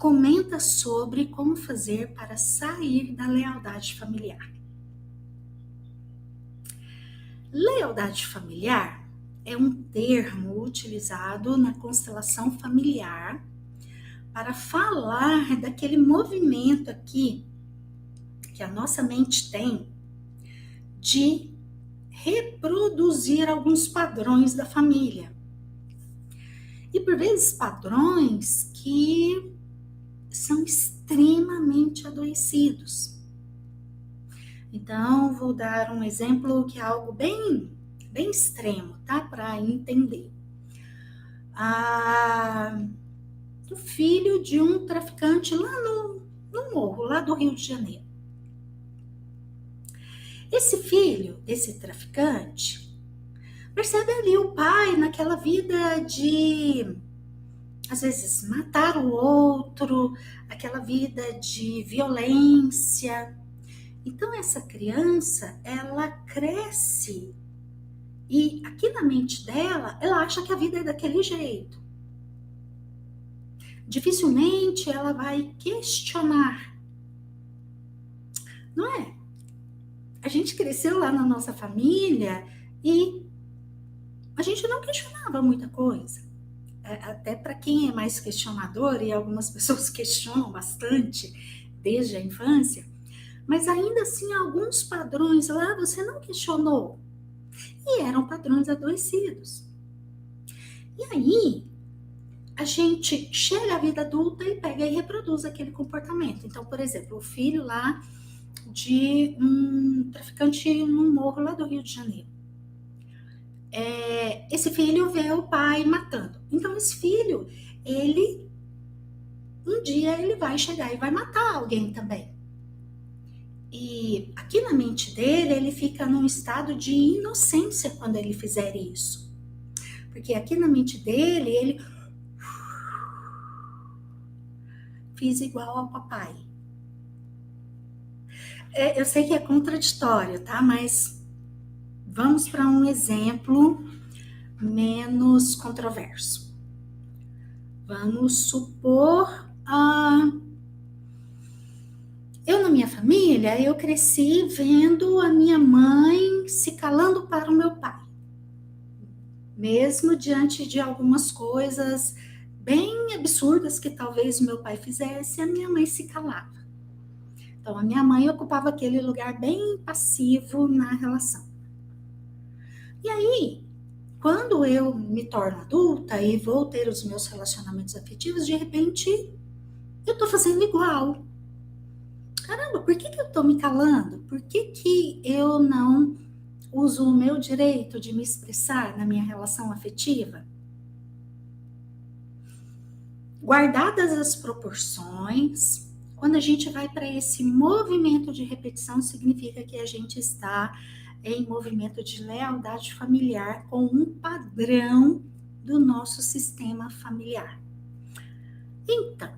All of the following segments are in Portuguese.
comenta sobre como fazer para sair da lealdade familiar. Lealdade familiar é um termo utilizado na constelação familiar para falar daquele movimento aqui que a nossa mente tem de reproduzir alguns padrões da família. E por vezes padrões que são extremamente adoecidos. Então, vou dar um exemplo que é algo bem extremo, tá? Para entender. O filho de um traficante lá no morro, lá do Rio de Janeiro. Esse filho desse traficante percebe ali o pai naquela vida de, às vezes, matar o outro, aquela vida de violência. Então, essa criança, ela cresce e aqui na mente dela, ela acha que a vida é daquele jeito. Dificilmente ela vai questionar. Não é? A gente cresceu lá na nossa família e a gente não questionava muita coisa. Até para quem é mais questionador, e algumas pessoas questionam bastante desde a infância, mas ainda assim alguns padrões lá você não questionou. E eram padrões adoecidos. E aí, a gente chega à vida adulta e pega e reproduz aquele comportamento. Então, por exemplo, o filho lá de um traficante num morro lá do Rio de Janeiro. Esse filho vê o pai matando. Então, esse filho, um dia ele vai chegar e vai matar alguém também. E aqui na mente dele, ele fica num estado de inocência quando ele fizer isso. Porque aqui na mente dele, ele fiz igual ao papai. Eu sei que é contraditório, tá? Mas vamos para um exemplo menos controverso. Vamos supor, eu na minha família, eu cresci vendo a minha mãe se calando para o meu pai. Mesmo diante de algumas coisas bem absurdas que talvez o meu pai fizesse, a minha mãe se calava. Então, a minha mãe ocupava aquele lugar bem passivo na relação. E aí, quando eu me torno adulta e vou ter os meus relacionamentos afetivos, de repente, eu tô fazendo igual. Caramba, por que eu tô me calando? Por que eu não uso o meu direito de me expressar na minha relação afetiva? Guardadas as proporções, quando a gente vai para esse movimento de repetição, significa que a gente está em movimento de lealdade familiar com um padrão do nosso sistema familiar. Então,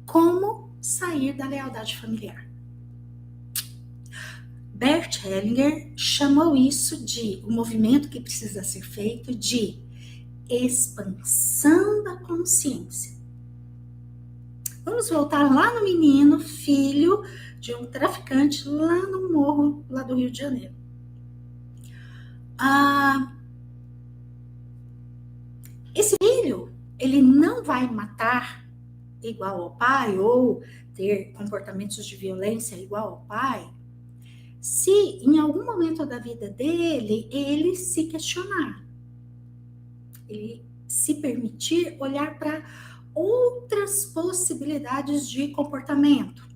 como sair da lealdade familiar? Bert Hellinger chamou isso de o movimento que precisa ser feito de expansão da consciência. Vamos voltar lá no menino, filho de um traficante lá no morro, lá do Rio de Janeiro. Esse filho, ele não vai matar igual ao pai ou ter comportamentos de violência igual ao pai, se em algum momento da vida dele, ele se questionar. Ele se permitir olhar para outras possibilidades de comportamento.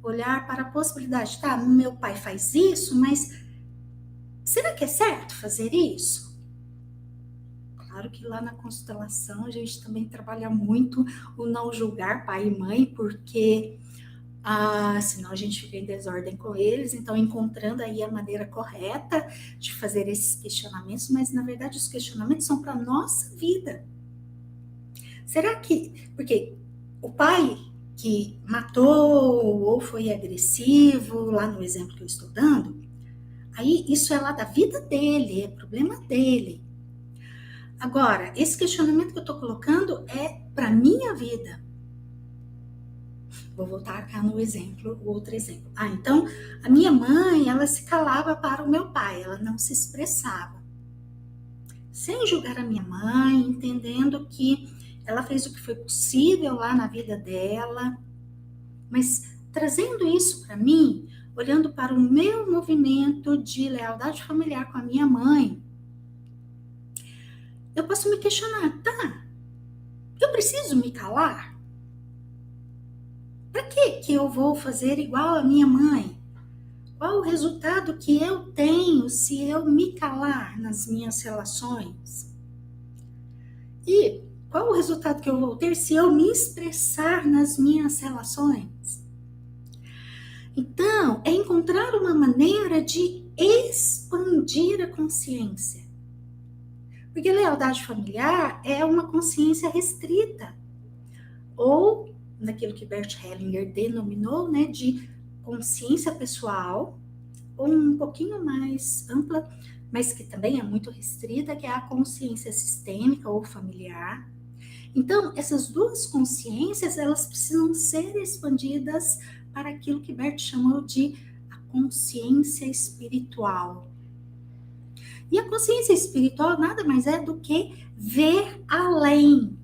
Olhar para a possibilidade, tá, meu pai faz isso, mas será que é certo fazer isso? Claro que lá na constelação a gente também trabalha muito o não julgar pai e mãe, porque senão a gente fica em desordem com eles, então encontrando aí a maneira correta de fazer esses questionamentos, mas na verdade os questionamentos são para a nossa vida. Será que, porque o pai que matou ou foi agressivo, lá no exemplo que eu estou dando, aí isso é lá da vida dele, é problema dele. Agora, esse questionamento que eu estou colocando é para minha vida. Vou voltar cá no exemplo, o outro exemplo. Então, a minha mãe, ela se calava para o meu pai, ela não se expressava. Sem julgar a minha mãe, entendendo que ela fez o que foi possível lá na vida dela, mas trazendo isso para mim, olhando para o meu movimento de lealdade familiar com a minha mãe, eu posso me questionar, tá? Eu preciso me calar? Para que eu vou fazer igual a minha mãe? Qual o resultado que eu tenho se eu me calar nas minhas relações? E qual o resultado que eu vou ter se eu me expressar nas minhas relações? Então, é encontrar uma maneira de expandir a consciência. Porque lealdade familiar é uma consciência restrita. Ou, naquilo que Bert Hellinger denominou, né, de consciência pessoal, ou um pouquinho mais ampla, mas que também é muito restrita, que é a consciência sistêmica ou familiar. Então, essas duas consciências, elas precisam ser expandidas para aquilo que Bert chamou de a consciência espiritual. E a consciência espiritual nada mais é do que ver além.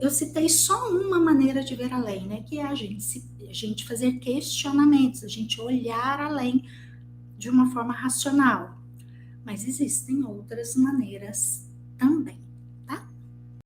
Eu citei só uma maneira de ver além, né? Que é a gente fazer questionamentos, a gente olhar além de uma forma racional. Mas existem outras maneiras também.